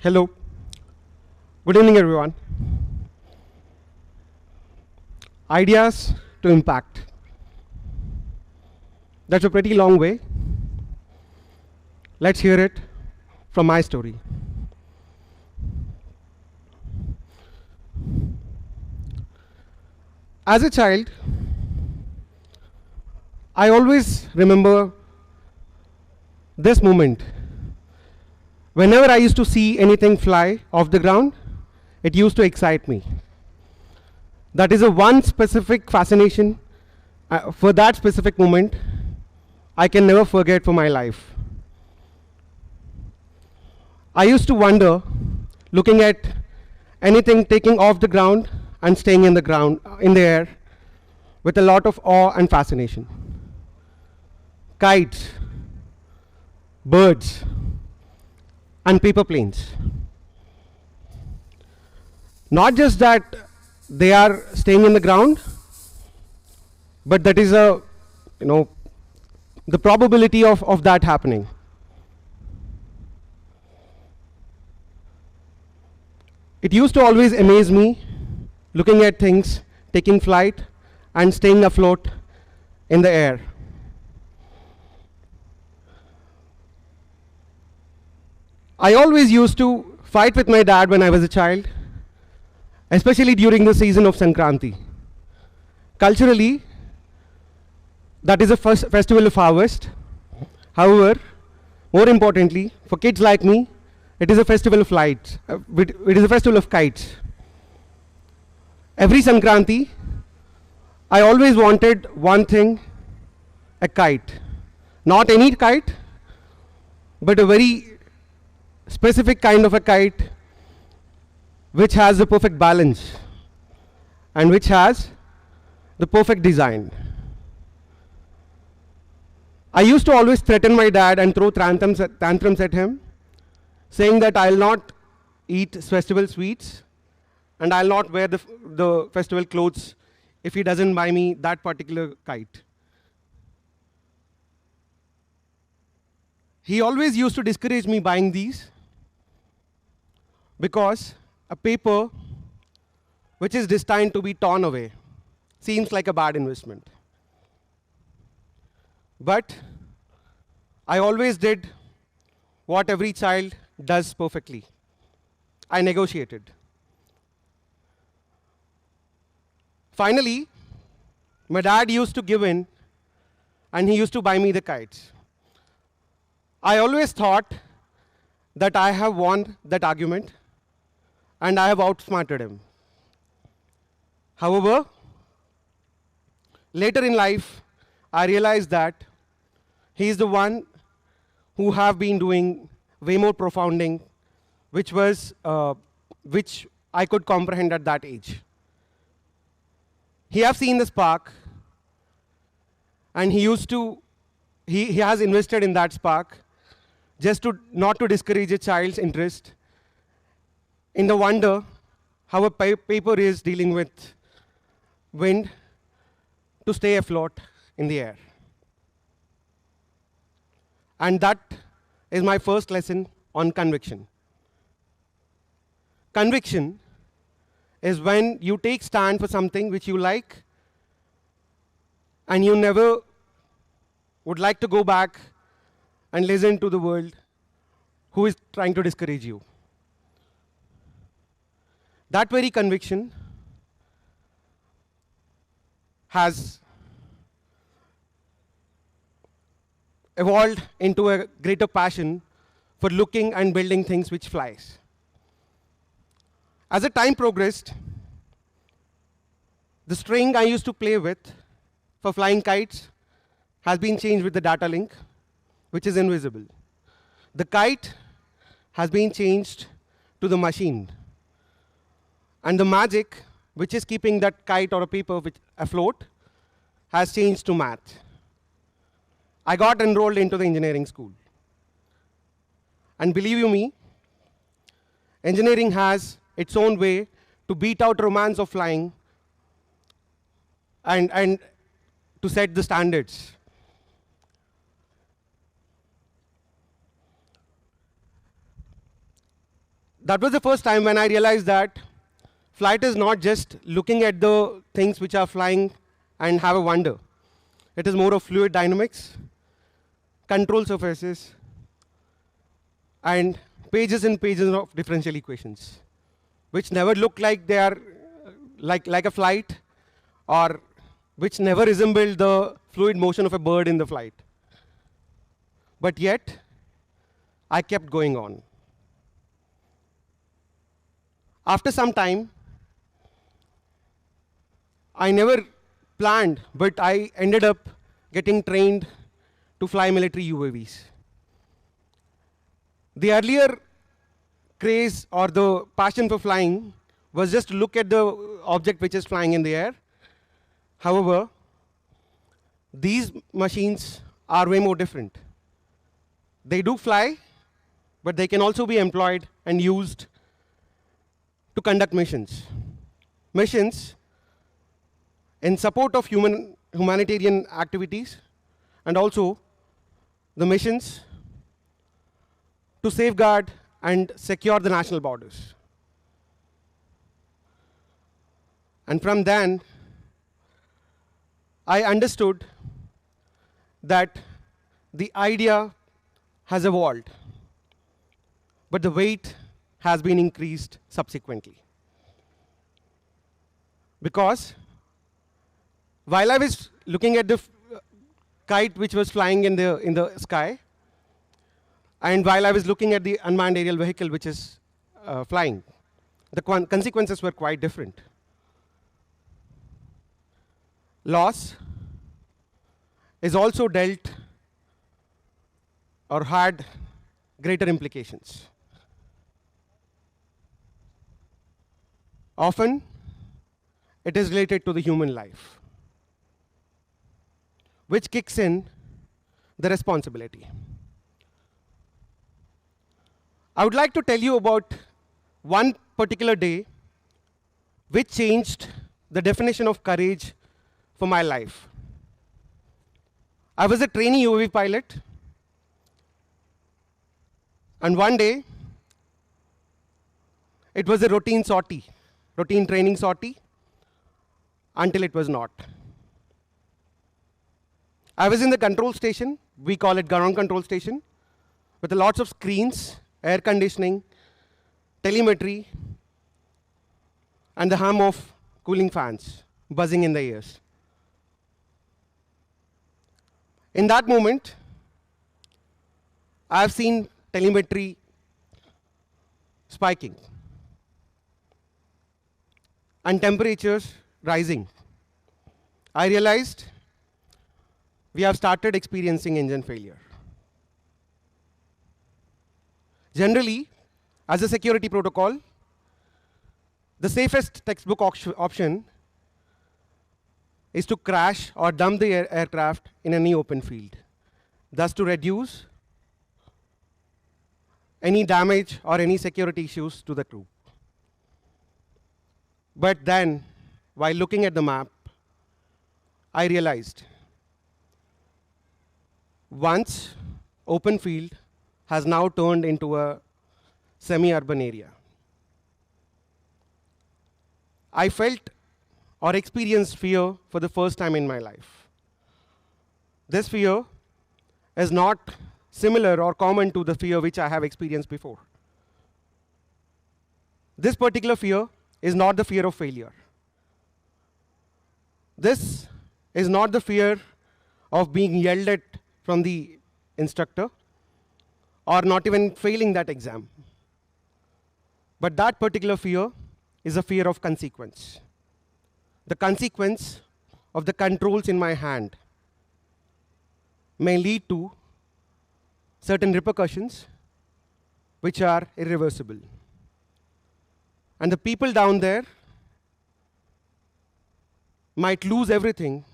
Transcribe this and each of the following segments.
Hello. Good evening, everyone. Ideas to impact. That's a pretty long way. Let's hear it from my story. As a child, I always remember this moment. Whenever I used to see anything fly off the ground, it used to excite me. That is a one specific fascination for that specific moment I can never forget for my life. I used to wonder, looking at anything taking off the ground and staying in the ground, in the air, with a lot of awe and fascination. Kites, birds, and paper planes. Not just that they are staying in the ground, but that is the probability of that happening. It used to always amaze me looking at things taking flight and staying afloat in the air. I always used to fight with my dad when I was a child, especially during the season of Sankranti. Culturally, that is a festival of harvest. However, more importantly, for kids like me, it is a festival of lights. It is a festival of kites. Every Sankranti, I always wanted one thing, a kite. Not any kite, but a very specific kind of a kite which has the perfect balance and which has the perfect design. I used to always threaten my dad and throw tantrums at him, saying that I'll not eat festival sweets and I'll not wear the festival clothes if he doesn't buy me that particular kite. He always used to discourage me buying these because a paper which is destined to be torn away seems like a bad investment. But I always did what every child does perfectly. I negotiated. Finally, my dad used to give in and he used to buy me the kites. I always thought that I have won that argument and I have outsmarted him. However, later in life, I realized that he is the one who have been doing way more profounding, which I could comprehend at that age. He have seen the spark, and he has invested in that spark, just not to discourage a child's interest in the wonder how a paper is dealing with wind to stay afloat in the air. And that is my first lesson on conviction. Conviction is when you take stand for something which you like and you never would like to go back and listen to the world who is trying to discourage you. That very conviction has evolved into a greater passion for looking and building things which flies. As the time progressed, the string I used to play with for flying kites has been changed with the data link, which is invisible. The kite has been changed to the machine. And the magic, which is keeping that kite or a paper afloat, has changed to math. I got enrolled into the engineering school. And believe you me, engineering has its own way to beat out romance of flying and to set the standards. That was the first time when I realized that flight is not just looking at the things which are flying and have a wonder. It is more of fluid dynamics, control surfaces, and pages and pages of differential equations, which never look like they are like a flight, or which never resemble the fluid motion of a bird in the flight. But yet, I kept going on. After some time, I never planned, but I ended up getting trained to fly military UAVs. The earlier craze or the passion for flying was just to look at the object which is flying in the air. However, these machines are way more different. They do fly, but they can also be employed and used to conduct missions. Missions in support of humanitarian activities, and also the missions to safeguard and secure the national borders. And from then, I understood that the idea has evolved, but the weight has been increased subsequently. Because while I was looking at the kite which was flying in the sky, and while I was looking at the unmanned aerial vehicle which is flying, the consequences were quite different. Loss is also dealt or had greater implications. Often, it is related to the human life, which kicks in the responsibility. I would like to tell you about one particular day which changed the definition of courage for my life. I was a trainee UAV pilot, and one day, it was a routine training sortie, until it was not. I was in the control station, we call it ground control station, with lots of screens, air conditioning, telemetry, and the hum of cooling fans buzzing in the ears. In that moment, I've seen telemetry spiking and temperatures rising. I realized we have started experiencing engine failure. Generally, as a security protocol, the safest textbook option is to crash or dump the aircraft in any open field, thus to reduce any damage or any security issues to the crew. But then, while looking at the map, I realized once open field has now turned into a semi-urban area. I felt or experienced fear for the first time in my life. This fear is not similar or common to the fear which I have experienced before. This particular fear is not the fear of failure. This is not the fear of being yelled at from the instructor or not even failing that exam. But that particular fear is a fear of consequence. The consequence of the controls in my hand may lead to certain repercussions which are irreversible. And the people down there might lose everything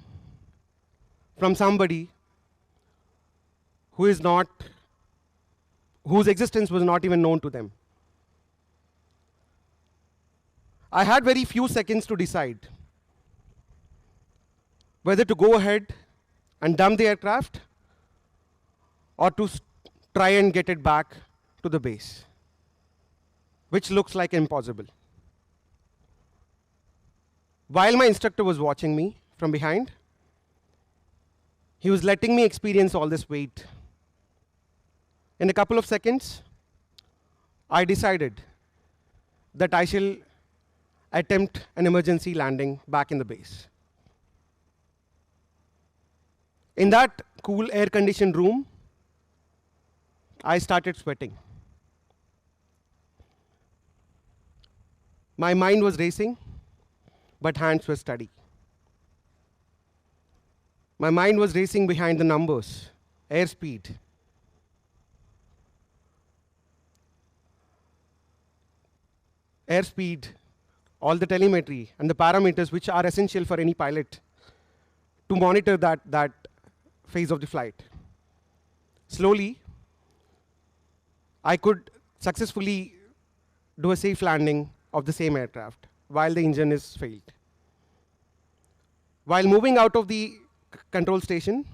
from somebody who is not, whose existence was not even known to them. I had very few seconds to decide whether to go ahead and dump the aircraft or to try and get it back to the base. which looks like impossible. While my instructor was watching me from behind, he was letting me experience all this weight. In a couple of seconds, I decided that I shall attempt an emergency landing back in the base. In that cool air-conditioned room, I started sweating. My mind was racing, but hands were steady. My mind was racing behind the numbers, airspeed. Airspeed, all the telemetry and the parameters which are essential for any pilot to monitor that phase of the flight. Slowly, I could successfully do a safe landing of the same aircraft while the engine is failed. While moving out of the control station,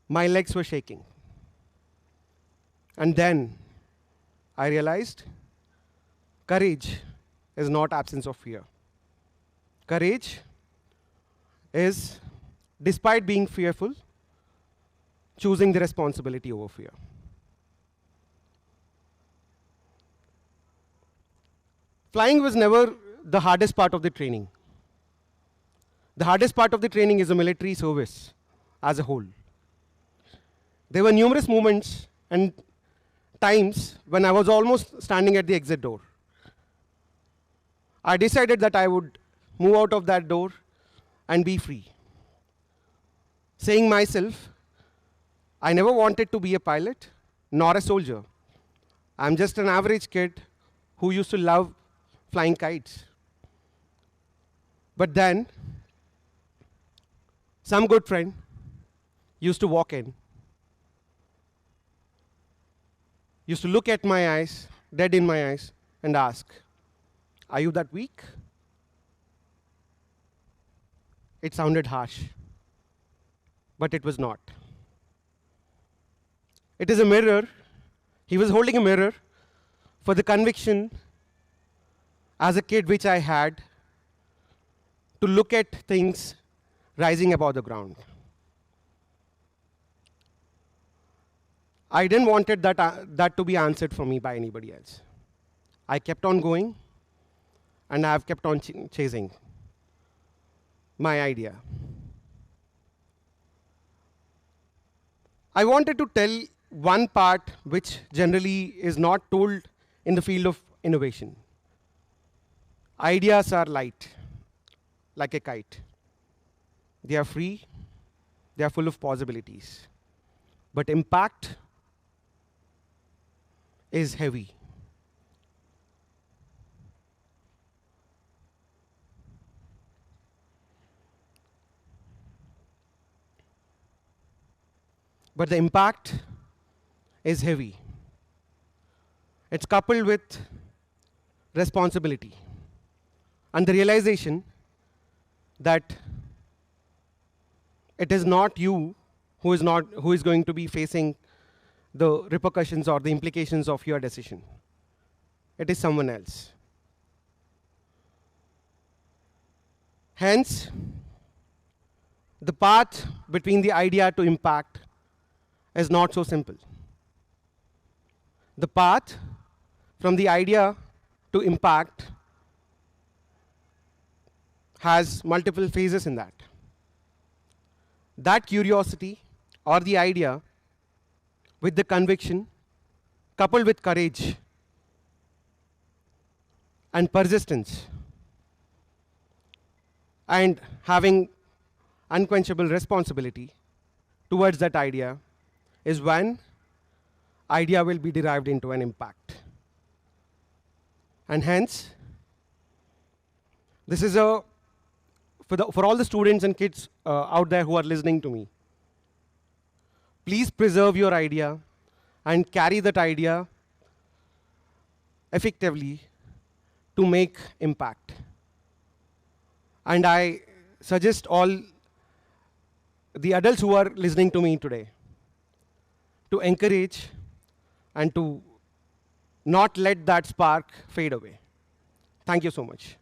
my legs were shaking. And then I realized courage is not absence of fear. Courage is, despite being fearful, choosing the responsibility over fear. Flying was never the hardest part of the training. The hardest part of the training is the military service as a whole. There were numerous moments and times when I was almost standing at the exit door. I decided that I would move out of that door and be free. Saying myself, I never wanted to be a pilot nor a soldier. I'm just an average kid who used to love flying kites. But then, some good friend used to walk in, used to look at my eyes, dead in my eyes, and ask, "Are you that weak?" It sounded harsh, but it was not. It is a mirror. He was holding a mirror for the conviction as a kid which I had to look at things rising above the ground. I didn't want that to be answered for me by anybody else. I kept on going, and I have kept on chasing my idea. I wanted to tell one part which generally is not told in the field of innovation. Ideas are light, like a kite. They are free, they are full of possibilities. But impact is heavy. But the impact is heavy. It's coupled with responsibility and the realization that it is not you who is going to be facing the repercussions or the implications of your decision. It is someone else. Hence, the path between the idea to impact is not so simple. The path from the idea to impact has multiple phases in that. That curiosity or the idea with the conviction coupled with courage and persistence and having unquenchable responsibility towards that idea is when idea will be derived into an impact. And hence, this is for all the students and kids out there who are listening to me. Please preserve your idea and carry that idea effectively to make impact. And I suggest all the adults who are listening to me today to encourage and to not let that spark fade away. Thank you so much.